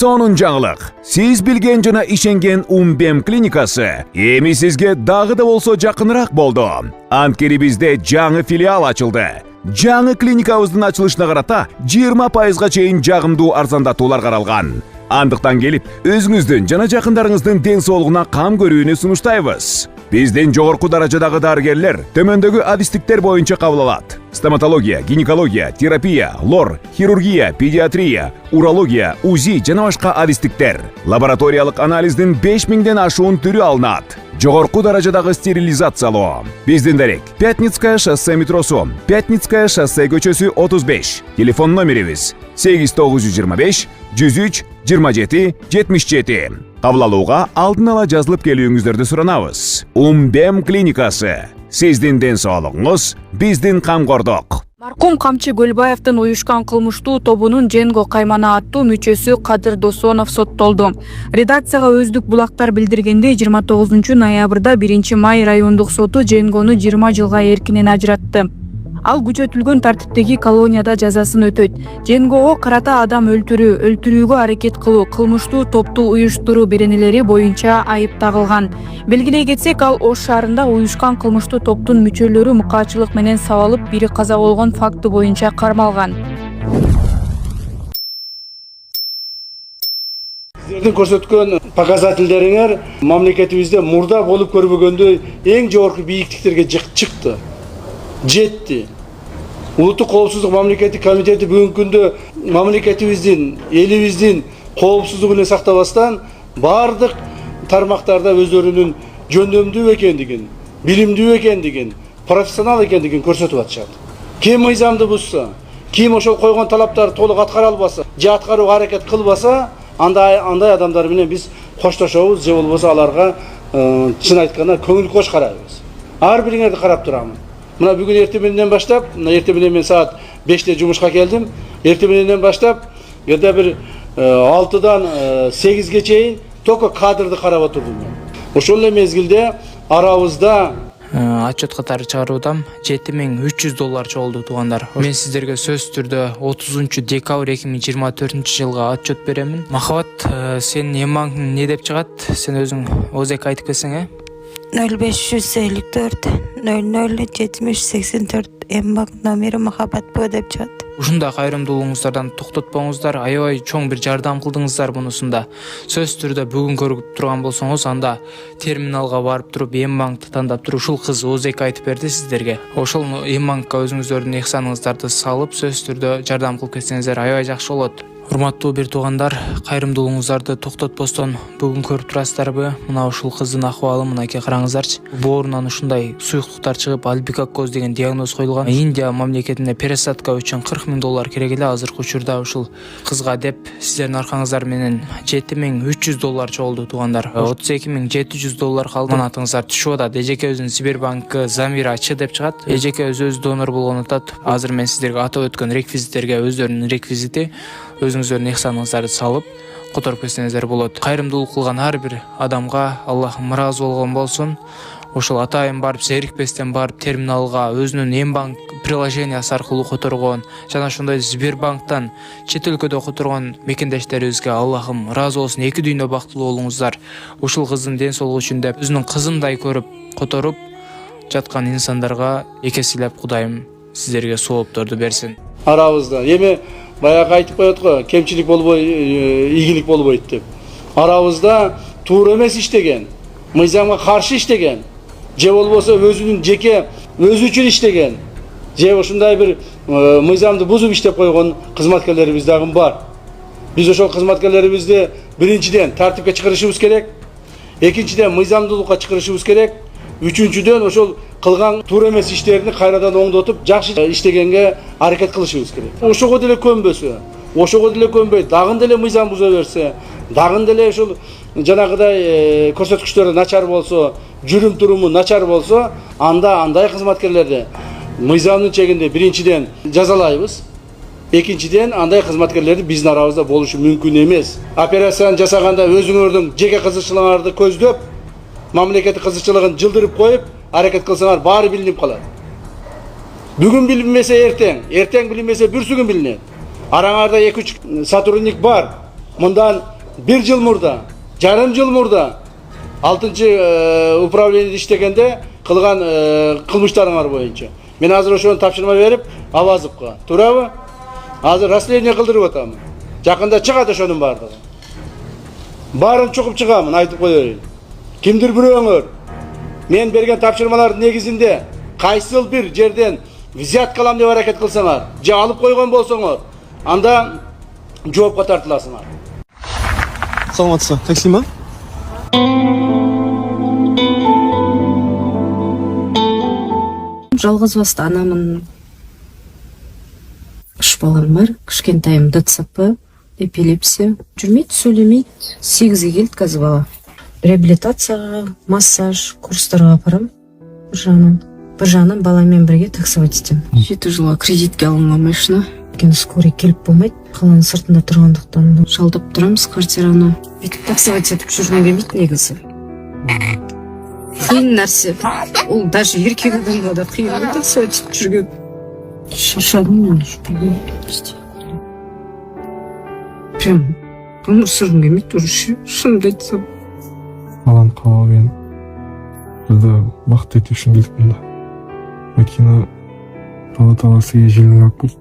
сонун жаңылык. Сиз билген жана ишенген Умбем клиникасы эми сизге дагы да болсо жакыныраак болду. Анткени бизде жаңы филиал ачылды. Жаңы клиникабыздын ачылышына карата 20%га чейин жагымдуу арзандатуулар каралган. Андыктан келип, өзүңүздүн жана жакындарыңыздын ден соолугуна кам көрүүнү сунуштайбыз. Биздин жогорку даражадагы дарыгерлер төмөндөгү адистиктер боюнча кабыл алат. Стоматология, гинекология, терапия, лор, хирургия, педиатрия, урология, УЗИ жана башка адистиктер. Лабораториялык анализдин 5000ден ашуун түрү алынат. Жогорку даражадагы стерилизациялоо. Биздин дарек: Пятницкое шоссе метросу, Пятницкое шоссе көчөсү 35. Телефон номерибиз 8925 103 27 77. Кабыл алууга алдын ала жазылып келүүңүздөрдү суранабыз. Умбем клиникасы. Сиздин ден соолугуңуз биздин камкордук. Маркум Камчы Көлбаевдин уюшкан кылмыштуу тобунун Женго Каймана аттуу мүчөсү Кадыр Досонов соттолду. Редакцияга өздүк булактар билдиргендей, 29 ноябрда 1 май райондук соту Женгону 20 жылга эркинен ажыратты. Ал күчөтүлгөн тартиптеги колонияда жазасын өтөйт. Женгого карата адам өлтүрүүгө аракет кылуу, кылмыштуу топту уюштуруу беренелери боюнча айып тагылган. Белгилей кетсек, ал Ош шаарында уюшкан кылмыштуу топтун мүчөлөрү мукаачылык менен сабалып, бири каза болгон факты боюнча кармалган. Сиздердин көрсөткөн показательдериңер мамлекетибизде мурда болуп көрбөгөндөй эң жогорку бийиктиктерге чыкты. Жетти. Улуттук коопсуздук мамлекеттик комитети бүгүнкү күндө мамлекетибиздин, элибиздин коопсуздугун сактабастан бардык тармактарда өздөрүнүн жөндөмдүү экендигин, билимдүү экендигин, профессионал экендигин көрсөтүп атышат. Ким мыйзамды бузса, ким ошол койгон талаптарды толук аткара албаса, же аткарууга аракет кылбаса, андай адамдар менен биз коштошобуз, же болбосо аларга чын айтканда көңүл кош карайбыз. Ар бириңерди карап турамын. Мына бүгүн эртең менен баштап, эртең менен мен саат 5-те жумушка келдим. Эртең менен баштап, жерде бир 6-дан 8-ге чейин только кадрды карап отурдум. Ошол эле мезгилде арабызда отчет катары чыгаруудам. $7300 чогулду туугандар. Мен сиздерге сөз түрдө 30 декабрь 2024 жылга отчет беремин. Махабат, сен эмаң не деп чыгат? Сен өзүң озек айтып кетсең, 0554 00 70 84 эмбак номери Махабат бо деп чыгат. Ушундай кайрымдуулугуңуздардан токтотпоңуздар, аябай чоң бир жардам кылдыңыздар мунусунда. Сөз түрдө бүгүн көрүп турган болсоңуз, анда терминалга барып туруп эмбанкты тандап туруп ушул кыз озек айтып берди сиздерге. Ошол эмбанкка өзүңүздөрдүн ыхсаныңыздарды салып, сөз түрдө жардам кылып кетсеңиздер аябай жакшы болот. Урматтуу бир туугандар, кайрымдуулугуңуздарды токтотпостон бүгүн көрүп турасыздарбы? Мына ушул кыздын акыбалы мынакей караңыздарчы. Боорунан ушундай суюктуктар чыгып, альбикакоз деген диагноз коюлган. Индия мамлекетине пересадка үчүн $40,000 керек эле. Азыркы учурда ушул кызга деп сиздердин аркаңыздар менен $7300 чогулду туугандар. $32,700 калды. Манатыңыздар түшүп атат. Эжекебиздин Сбербанкы Замира Ч деп чыгат. Эжекебиз өзү донор болгонун атат. Азыр мен сиздерге атап өткөн реквизиттерге өздөрүнүн реквизити, өзүңүздөрдүн ыхсаныңыздарды салып которуп кетсеңиздер болот. Кайрымдуулук кылган ар бир адамга Аллахым ыраазы болгон болсун. Ошол атайын барып, зерикпестен барып терминалга өзүнүн эмбанк приложениясы аркылуу которгон жана ошондой Сбербанктан чет өлкөдө которгон мекендештерибизге Аллахым ыраазы болсун, эки дүйнө бактылуу болуңуздар. Ушул кыздын ден соолугу үчүн деп өзүнүн кызындай көрүп которуп жаткан инсандарга экеселеп Кудайым сиздерге соопторду берсин. Арабызда эми баягы айтып коет го, кемчилик болбой, ийгилик болбойт деп. Арабызда туура эмес иштеген, мыйзамга каршы иштеген, же болбосо өзүнүн жеке өзү үчүн иштеген, же ушундай бир мыйзамды бузуп иштеп койгон кызматкерлерибиз дагы бар. Биз ошол кызматкерлерибизди биринчиден тартипке чыгарышыбыз керек, экинчиден мыйзамдуулукка чыгарышыбыз керек, үчүнчүдөн ошол кылган туура эмес иштерин кайрадан оңдотуп, жакшы иштегенге аракет кылышыбыз керек. Ошого деле көнбөсө, ошого деле көнбөй, дагы деле мыйзам буза берсе, дагы деле ошол жанагыдай көрсөткүчтөрү начар болсо, жүрүм туруму начар болсо, анда андай кызматкерлерди мыйзамдын чегинде биринчиден жазалайбыз. Экинчиден андай кызматкерлерди биздин арабызда болушу мүмкүн эмес. Операцияны жасаганда өзүңөрдүн жеке кызыкчылыгыңарды көздөп, мамлекеттик кызыкчылыгын жылдырып коюп, аракет кылсаңар баары билинип калат. Бүгүн билинбесе эртең билинбесе бүрсүгүн билинет. Араңарда 2-3 сотрудник бар. Мындан 1 жыл мурда, жарым жыл мурда 6 управлениеде иштегенде кылган кылмыштарыңар боюнча. Мен азыр ошону тапшырма берип, Авазовго. Туурабы? Азыр расследование кылдырып атам. Жакында чыгат ошонун бардыгы. Барын чукуп чыгамын, айтып коеюн. Кимдир бирөөңөр мен берген тапшырмалардын негизинде кайсыл бир жерден взятка алам деп аракет кылсаңар, же алып койгон болсоңор, анда жоопко тартыласыңар. Саламатсызбы, таксима? Жалғыз басты анамын. 3 балам бар. Кішкентайым ДЦП, эпилепсия. Жүрмейді, сөйлемейді. 8-ге келді қазір бала. Реабилитацияға, массаж, курстарға апарам. Бір жағынан баламен бірге таксовать етем. 7 жылға кредитке алынған машина. Өйткені скорый келіп болмайды. Қаланың сыртында тұрғандықтан жалдап тұрамыз квартираны. Бүйтіп таксовать етіп жүргім келмейді негізі. Қиын нәрсе. Ол даже еркек адамға да қиын таксовать етіп жүрген. Шаршадым мен прям өмір сүргім келмейді уже, шынымды айтсам. Баланы қалауы мен бізді бақыт ету үшін келдік мұнда. Өйткені Алла Тағала сізге желінің алып келді.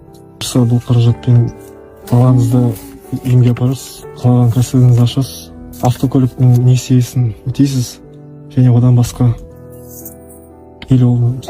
Бұл қаражатпен балаңызды емге апарасыз, қалаған кәсібіңізді ашасыз, автокөліктің несиесін өтейсіз, және одан басқа ел болыңыз.